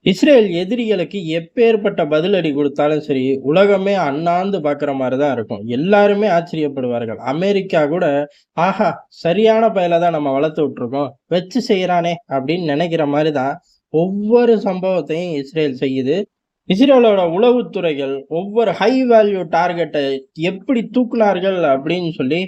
Israel எதிரிகளுக்கு எப்பேற்பட்ட பதிலடி குடுத்தாலும் சரி, உலகமே அண்ணாந்து பார்க்குற மாரி தான் இருக்கும். எல்லாருமே ஆச்சரியப்படுவார்கள். அமெரிக்கா கூட, "ஆஹா! சரியான பயல தான் நம்ம வளர்த்து விட்டுருக்கோம். வச்சு செய்றானே!" அப்படின்னு நெனைக்கிற மாரி தான் ஒவ்வொரு சம்பவத்தையும் இஸ்ரேல் செய்யுது. இஸ்ரேலோட உளவுத்துறைகள் ஒவ்வொரு ஹை வேல்யூ டார்கெட்ட எப்படி தூக்குனார்கள் அப்படின்னு சொல்லி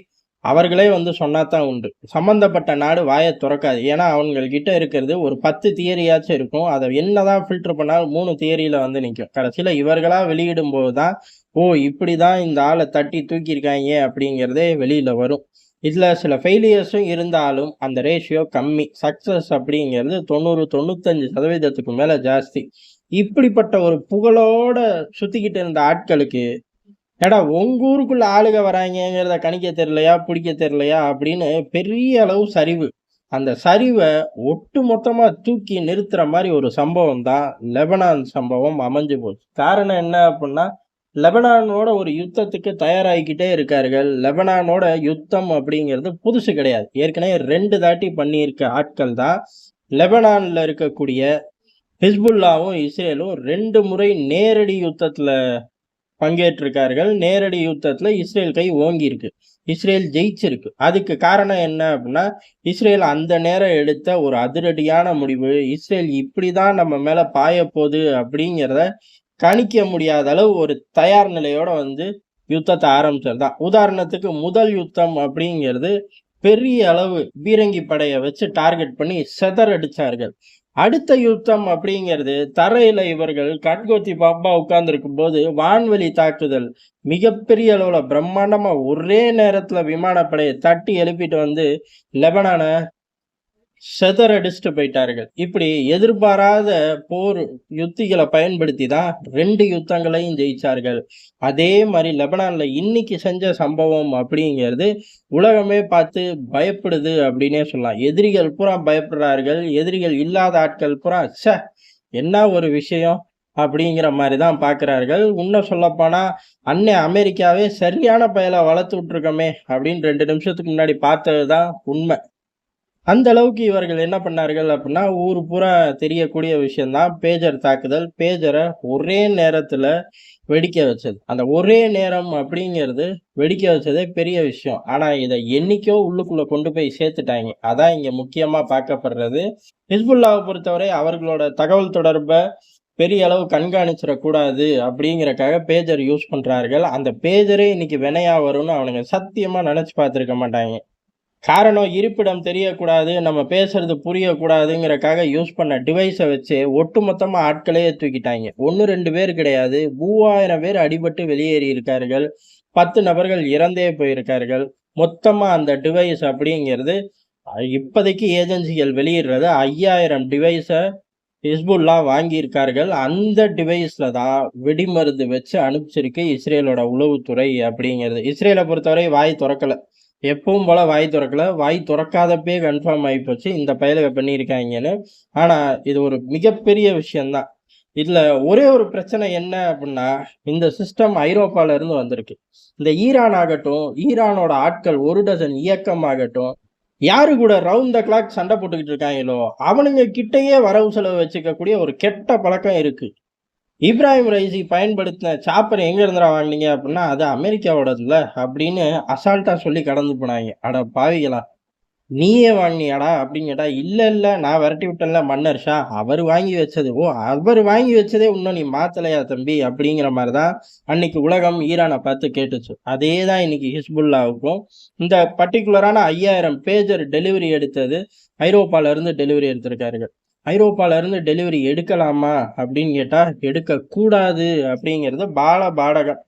அவர்களே சொன்னா தான் உண்டு. சம்மந்தப்பட்ட நாடு வாய தொறக்காது. ஏன்னா, அவங்கள்கிட்ட இருக்கிறது ஒரு 10 தியரியாச்சும் இருக்கும். அத என்னதான் ஃபில்டர் பண்ணாலும் 3 தியரியில நிக்கும். கடைசியில இவர்களா வெளியிடும்போது தான், ஓ! இப்படிதான் இந்த ஆள தட்டி தூக்கியிருக்காய்ங்க அப்படிங்கிறதே வெளியில வரும். இதுல சில ஃபெயிலியர்ஸும் இருந்தாலும், அந்த ரேஷியோ கம்மி. சக்சஸ் அப்படிங்கிறது 90, 95% மேல ஜாஸ்தி. இப்படிப்பட்ட ஒரு புகழோட சுத்திக்கிட்டு இருந்த ஆட்களுக்கு ஏடா உங்க ஊருக்குள்ள ஆளுக வராய்ங்கங்கிறத கணிக்க தெரியலையா, புடிக்க தெரியலையா அப்படின்னு பெரிய அளவு சரிவு. அந்த சரிவ ஒட்டு மொத்தமா தூக்கி நிறுத்துற மாரி ஒரு சம்பவம் தான் லெபனான் சம்பவம் அமைஞ்சு போச்சு. காரணம் என்ன அப்புட்ன்னா, லெபனானோட ஒரு யுத்தத்துக்கு தயாராகிக்கிட்டே இருக்கார்கள். லெபனானோட யுத்தம் அப்படிங்கிறது புதுசு கிடையாது. ஏற்கனவே 2 தாட்டி பண்ணியிருக்க ஆட்கள் தான் லெபனான்ல இருக்கக்கூடிய ஹிஸ்புல்லாவும், இஸ்ரேலும் 2 முறை நேரடி யுத்தத்துல பங்கேற்றிருக்கார்கள். நேரடி யுத்தத்துல இஸ்ரேல் கை ஓங்கியிருக்கு. இஸ்ரேல் ஜெயிச்சிருக்கு. அதுக்கு காரணம் என்ன அப்டின்னா, இஸ்ரேல் அந்த நேரம் எடுத்த ஒரு அதிரடியான முடிவு. இஸ்ரேல் இப்படிதான் நம்ம மேல பாயப்போது அப்படிங்கிறத கணிக்க முடியாத அளவு ஒரு தயார் நிலையோட யுத்தத்த ஆரம்பிச்சது தான். உதாரணத்துக்கு முதல் யுத்தம் அப்படிங்கிறது பெரிய அளவு பீரங்கி படைய வச்சு டார்கெட் பண்ணி சிதறடிச்சார்கள். அடுத்த யுத்தம் அப்படிங்கிறது தரையில இவர்கள் கண்கொத்தி பாம்பா உட்கார்ந்திருக்கும்போது வான்வெளி தாக்குதல் மிகப்பெரிய அளவுல பிரம்மாண்டமா ஒரே நேரத்துல விமானப்படையை தட்டி எழுப்பிட்டு லெபனான சிதறடிச்சுட்டு போயிட்டார்கள். இப்படி எதிர்பாராத போர் யுத்திகளை பயன்படுத்தி தான் 2 யுத்தங்களையும் ஜெயிச்சார்கள். அதே மாரி லெபனான்ல இன்னைக்கு செஞ்ச சம்பவம் அப்படிங்கிறது உலகமே பார்த்து பயப்படுது அப்படின்னே சொல்லலாம். எதிரிகள் பூரா பயப்படுறார்கள். எதிரிகள் இல்லாத ஆட்கள் பூரா, ச்சே! என்ன ஒரு விஷயம் அப்படிங்கிற மாரி தான் பார்க்கிறார்கள். இன்னும் சொல்லப்போனா, அன்னை அமெரிக்காவே சரியான பயல வளர்த்து விட்டுருக்கோமே அப்படின்னு 2 நிமிஷத்துக்கு முன்னாடி பார்த்தது தான் உண்மை. அந்த அளவுக்கு இவர்கள் என்ன பண்ணார்கள் அப்டின்னா, ஊர் பூரா தெரியக்கூடிய விஷயம் தான் பேஜர் தாக்குதல். பேஜர ஒரே நேரத்துல வெடிக்க வச்சது. அந்த ஒரே நேரம் அப்படிங்கிறது வெடிக்க வச்சதே பெரிய விஷயம். ஆனா, இத என்னைக்கோ உள்ளுக்குள்ள கொண்டு போய் சேர்த்துட்டாய்ங்க. அதான் இங்க முக்கியமா பார்க்கப்படுறது. ஹிஸ்புல்லாவ பொறுத்தவரை அவர்களோட தகவல் தொடர்ப பெரிய அளவு கண்காணிச்சிடக் கூடாது அப்படிங்கிறக்காக பேஜர் யூஸ் பண்றார்கள். அந்த பேஜரே இன்னைக்கு வினையா வரும்னு அவனுங்க சத்தியமா நெனச்சு பார்த்திருக்க மாட்டாய்ங்க. காரணம் இருப்பிடம் தெரியக்கூடாது, நம்ம பேசுறது புரியக்கூடாதுங்கிறக்காக யூஸ் பண்ண டிவைஸ வச்சு ஒட்டுமொத்தமா ஆட்களையே தூக்கிட்டாய்ங்க. 1, 2 பேர் கிடையாது. 3000 பேர் அடிபட்டு வெளியேறி இருக்கார்கள். 10 நபர்கள் இறந்தே போயிருக்கார்கள். மொத்தமா அந்த டிவைஸ் அப்படிங்கிறது இப்போதைக்கு ஏஜென்சிகள் வெளியிடுறது 5000 டிவைஸ ஹிஸ்புல்லா வாங்கியிருக்கார்கள். அந்த டிவைஸ்ல தான் வெடிமருந்து வச்சு அனுப்பிச்சிருக்கு இஸ்ரேலோட உளவுத்துறை அப்படிங்கிறது. இஸ்ரேல பொறுத்தவரை வாய் தொறக்கல. எப்பவும் போல வாய் தொறக்கல. வாய் தொறக்காதப்பயே கன்ஃபார்ம் ஆயிப்போச்சு. இந்த பயலுக பண்ணியிருக்காய்ங்கன்னு. ஆனா, இது ஒரு மிகப்பெரிய விஷயம் தான். இதுல ஒரே ஒரு பிரச்சனை என்ன அப்டின்னா, இந்த சிஸ்டம் ஐரோப்பால இருந்து வந்திருக்கு. இந்த ஈரான் ஆகட்டும், ஈரானோட ஆட்கள் 1 டசன் இயக்கம் ஆகட்டும், யாரு கூட ரவுண்ட் த கிளாக் சண்டை போட்டுக்கிட்டு இருக்காய்ங்களோ, அவனுங்க கிட்டயே வரவு செலவு வச்சுக்கக்கூடிய ஒரு கெட்ட பழக்கம் இருக்கு. இப்ராஹிம் ரைசி பயன்படுத்தின சாப்பர் எங்க இருந்துடா வாங்குனீங்க அப்படின்னா, அது அமெரிக்காவோடதுல்ல அப்படின்னு அசால்ட்டா சொல்லி கடந்து போனாய்ங்க. அட பாவிகளா! நீயே வாங்குனியாடா? அப்படின்னு கேட்டா, இல்ல இல்ல நான் விரட்டி விட்டேன்ல மன்னர் ஷா. அவரு வாங்கி வச்சது. ஓ! அவரு வாங்கி வச்சதே இன்னும் நீ மாத்தலையா தம்பி? அப்படிங்கிற மாரி தான் அன்னைக்கு உலகம் ஈரான பார்த்து கேட்டுச்சு. அதே தான் இன்னைக்கு ஹிஸ்புல்லாவுக்கும். இந்த பர்ட்டிகுலரான 5000 பேஜர் டெலிவரி எடுத்தது ஐரோப்பால இருந்து டெலிவரி எடுத்திருக்கார்கள். ஐரோப்பால இருந்து டெலிவரி எடுக்கலாமா? அப்படின்னு கேட்டா, எடுக்கக்கூடாது அப்படிங்கிறது பாடகம்.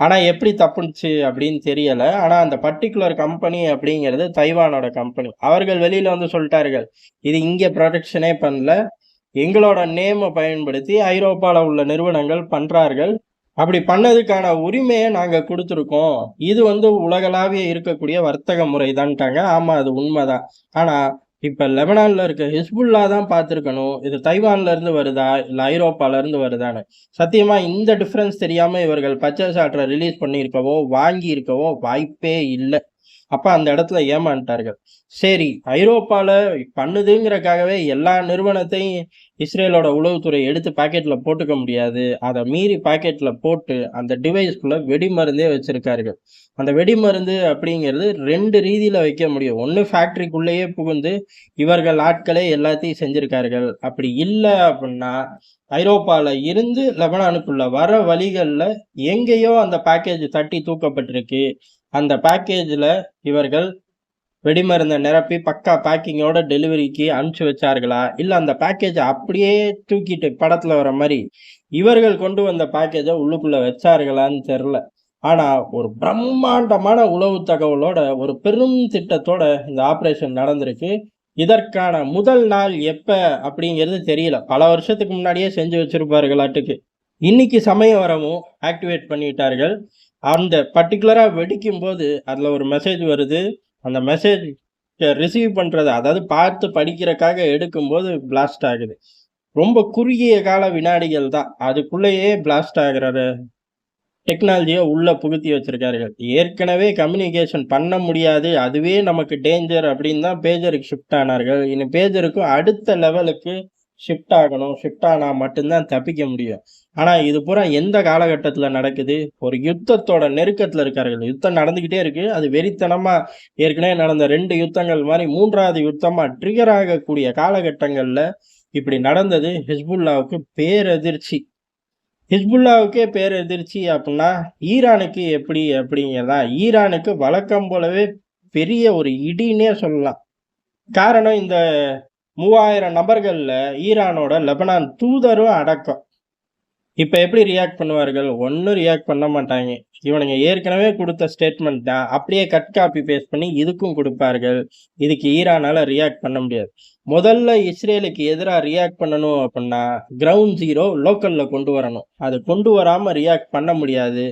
ஆனா எப்படி தப்புனுச்சு அப்படின்னு தெரியல. ஆனா அந்த பர்ட்டிகுலர் கம்பெனி அப்படிங்கிறது தைவானோட கம்பெனி. அவர்கள் வெளியில சொல்ட்டார்கள். இது இங்க புரொடக்ஷனே பண்ணல. எங்களோட நேம பயன்படுத்தி ஐரோப்பால உள்ள நிறுவனங்கள் பண்றார்கள். அப்படி பண்ணதுக்கான உரிமைய நாங்க குடுத்துருக்கோம். இது உலகளாவிய இருக்கக்கூடிய வர்த்தக முறைதான்ட்டாங்க. ஆமா, அது உண்மதான். ஆனா, இப்ப லெபனான்ல இருக்க ஹிஸ்புல்லா தான் பார்த்திருக்கணும். இது தைவான்ல இருந்து வருதா? இல்ல ஐரோப்பால இருந்து வருதான்னு. சத்தியமா இந்த டிஃபரன்ஸ் தெரியாம இவர்கள் பர்ச்சேஸ் ஆர்டர ரிலீஸ் பண்ணியிருக்கவோ, வாங்கி இருக்கவோ வாய்ப்பே இல்ல. அப்ப அந்த இடத்துல ஏமாந்துட்டார்கள். சரி, ஐரோப்பால பண்ணுதுங்கிறக்காகவே எல்லா நிறுவனத்தையும் இஸ்ரேலோட உளவுத்துறை எடுத்து பாக்கெட்ல போட்டுக்க முடியாது. அத மீறி பாக்கெட்ல போட்டு அந்த டிவைஸ்க்குள்ள வெடிமருந்தே வச்சிருக்கார்கள். அந்த வெடிமருந்து அப்படிங்கிறது 2 ரீதியில வைக்க முடியும். ஒண்ணு ஃபேக்டரிக்குள்ளேயே புகுந்து இவர்கள் ஆட்களே எல்லாத்தையும் செஞ்சிருக்கார்கள். அப்படி இல்ல அப்படின்னா, ஐரோப்பால இருந்து லெபனானுக்குள்ள வர வழிகள்ல எங்கேயோ அந்த பேக்கேஜ் தட்டி தூக்கப்பட்டிருக்கு. அந்த பேக்கேஜ்ல இவர்கள் வெடிமருந்த நிரப்பி பக்கா பேக்கிங்கோட டெலிவரிக்கு அனுப்பிச்சு வச்சார்களா? இல்ல அந்த பேக்கேஜ அப்படியே தூக்கிட்டு படத்துல வர மாரி, இவர்கள் கொண்டு வந்த பேக்கேஜ உள்ளுக்குள்ள வச்சார்களான்னு தெர்ல. ஆனா, ஒரு பிரம்மாண்டமான உளவு தகவலோட, ஒரு பெரும் திட்டத்தோட இந்த ஆப்பரேஷன் நடந்திருக்கு. இதற்கான முதல் நாள் எப்ப அப்படிங்கிறது தெரியல. பல வருஷத்துக்கு முன்னாடியே செஞ்சு வச்சிருப்பார்களாட்டுக்கு. இன்னைக்கு சமயம் வரவும் ஆக்டிவேட் பண்ணிட்டார்கள். அந்த பர்ட்டிகுலரா வெடிக்கும்போது, அதுல ஒரு மெசேஜ் வருது. அந்த மெசேஜ் ரிசீவ் பண்றது, அதாவது பார்த்து படிக்கிறக்காக எடுக்கும்போது பிளாஸ்ட் ஆகுது. ரொம்ப குறுகிய கால வினாடிகள் தான். அதுக்குள்ளேயே பிளாஸ்ட் ஆகுற டெக்னாலஜிய உள்ள புகுத்தி வச்சிருக்கார்கள். ஏற்கனவே கம்யூனிகேஷன் பண்ண முடியாது. அதுவே நமக்கு டேஞ்சர் அப்படின்னு தான் பேஜருக்கு ஷிஃப்ட் ஆனார்கள். இனி பேஜருக்கும் அடுத்த லெவலுக்கு ஷிஃப்ட் ஆகணும். ஷிஃப்ட் ஆனா மட்டும் தான் தப்பிக்க முடியும். ஆனா இது பூரா எந்த காலகட்டத்துல நடக்குது? ஒரு யுத்தத்தோட நெருக்கத்துல இருக்கார்கள். யுத்தம் நடந்துகிட்டே இருக்கு. அது வெறித்தனமா ஏற்கனவே நடந்த 2 யுத்தங்கள் மாரி 3வது யுத்தமா ட்ரிகர் ஆகக்கூடிய காலகட்டங்கள்ல இப்படி நடந்தது ஹிஸ்புல்லாவுக்கு பேரதிர்ச்சி. ஹிஸ்புல்லாவுக்கே பேரதிர்ச்சி அப்புட்ன்னா, ஈரானுக்கு எப்படி அப்படிங்கிறதா? ஈரானுக்கு வழக்கம் போலவே பெரிய ஒரு இடின்னே சொல்லலாம். காரணம் இந்த 3000 நபர்கள்ல ஈரானோட லெபனான் தூதரும் அடக்கம். இப்ப எப்படி ரியாக்ட் பண்ணுவார்கள்? ஒண்ணும் ரியாக்ட் பண்ண மாட்டாங்க. இவனுங்க ஏற்கனவே குடுத்த ஸ்டேட்மெண்ட் தான். அப்படியே கட் காப்பி பேஸ்ட் பண்ணி இதுக்கும் குடுப்பார்கள். இதுக்கு ஈரானால ரியாக்ட் பண்ண முடியாது. முதல்ல இஸ்ரேலுக்கு எதிரா ரியாக்ட் பண்ணணும் அப்படின்னா, கிரவுண்ட் ஜீரோ லோக்கல்ல கொண்டு வரணும். அது கொண்டு வராம ரியாக்ட் பண்ண முடியாது.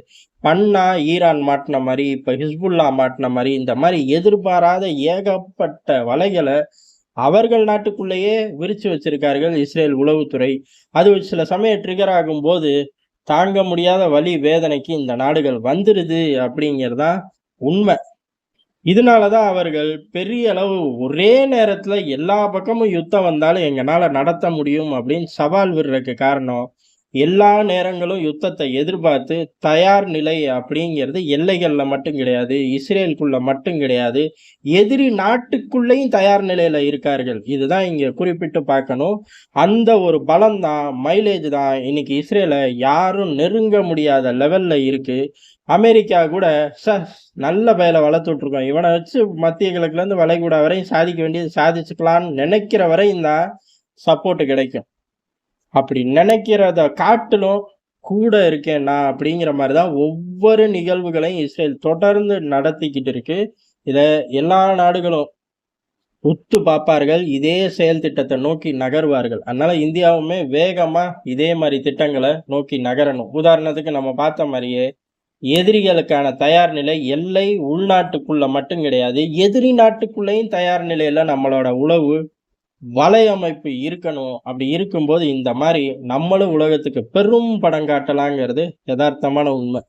பண்ணா ஈரான் மாட்டுன மாரி, இப்ப ஹிஸ்புல்லா மாட்டுன மாரி, இந்த மாரி எதிர்பாராத ஏகப்பட்ட வலைகள அவர்கள் நாட்டுக்குள்ளேயே விரிச்சு வச்சிருக்கார்கள் இஸ்ரேல் உளவுத்துறை. அது சில சமயம் ட்ரிகர் ஆகும்போது, தாங்க முடியாத வலி, வேதனைக்கு இந்த நாடுகள் வந்துருது அப்படிங்கிறது தான் உண்மை. இதனால தான் அவர்கள் பெரிய அளவு ஒரே நேரத்துல எல்லா பக்கமும் யுத்தம் வந்தாலும் எங்கனால நடத்த முடியும் அப்படின்னு சவால் விடுறதுக்கு காரணம், எல்லா நேரங்களும் யுத்தத்தை எதிர்பார்த்து தயார் நிலை அப்படிங்கிறது எல்லைகள்ல மட்டும் கிடையாது. இஸ்ரேலுக்குள்ள மட்டும் கிடையாது. எதிரி நாட்டுக்குள்ளேயும் தயார் நிலையில இருக்கார்கள். இதுதான் இங்க குறிப்பிட்டு பார்க்கணும். அந்த ஒரு பலம் தான், மைலேஜ் தான் இன்னைக்கு இஸ்ரேல யாரும் நெருங்க முடியாத லெவல்ல இருக்கு. அமெரிக்கா கூட நல்ல பயல வளர்த்து விட்டுருக்கோம். இவனை வச்சு மத்திய கிழக்குல இருந்து வளைகுடா வரையும் சாதிக்க வேண்டியது சாதிச்சுக்கலாம்னு நினைக்கிற வரையும் தான் சப்போர்ட் கிடைக்கும். அப்படி நினைக்கிறத காட்டிலும் கூட இருக்கேன் நான் அப்படிங்கிற மாதிரி தான் ஒவ்வொரு நிகழ்வுகளையும் இஸ்ரேல் தொடர்ந்து நடத்திக்கிட்டு இருக்கு. இத எல்லா நாடுகளும் உத்து பார்ப்பார்கள். இதே செயல் திட்டத்தை நோக்கி நகர்வார்கள். அதனால இந்தியாவுமே வேகமா இதே மாதிரி திட்டங்களை நோக்கி நகரணும். உதாரணத்துக்கு நம்ம பார்த்த மாதிரியே எதிரிகளுக்கான தயார் நிலை எல்லை உள்நாட்டுக்குள்ள மட்டும் கிடையாது. எதிரி நாட்டுக்குள்ளேயும் தயார் நிலையில நம்மளோட உளவு வலையமைப்பு இருக்கணும். அப்படி இருக்கும்போது இந்த மாதிரி நம்மளும் உலகத்துக்கு பெரும் படம் காட்டலாங்கிறது யதார்த்தமான உண்மை.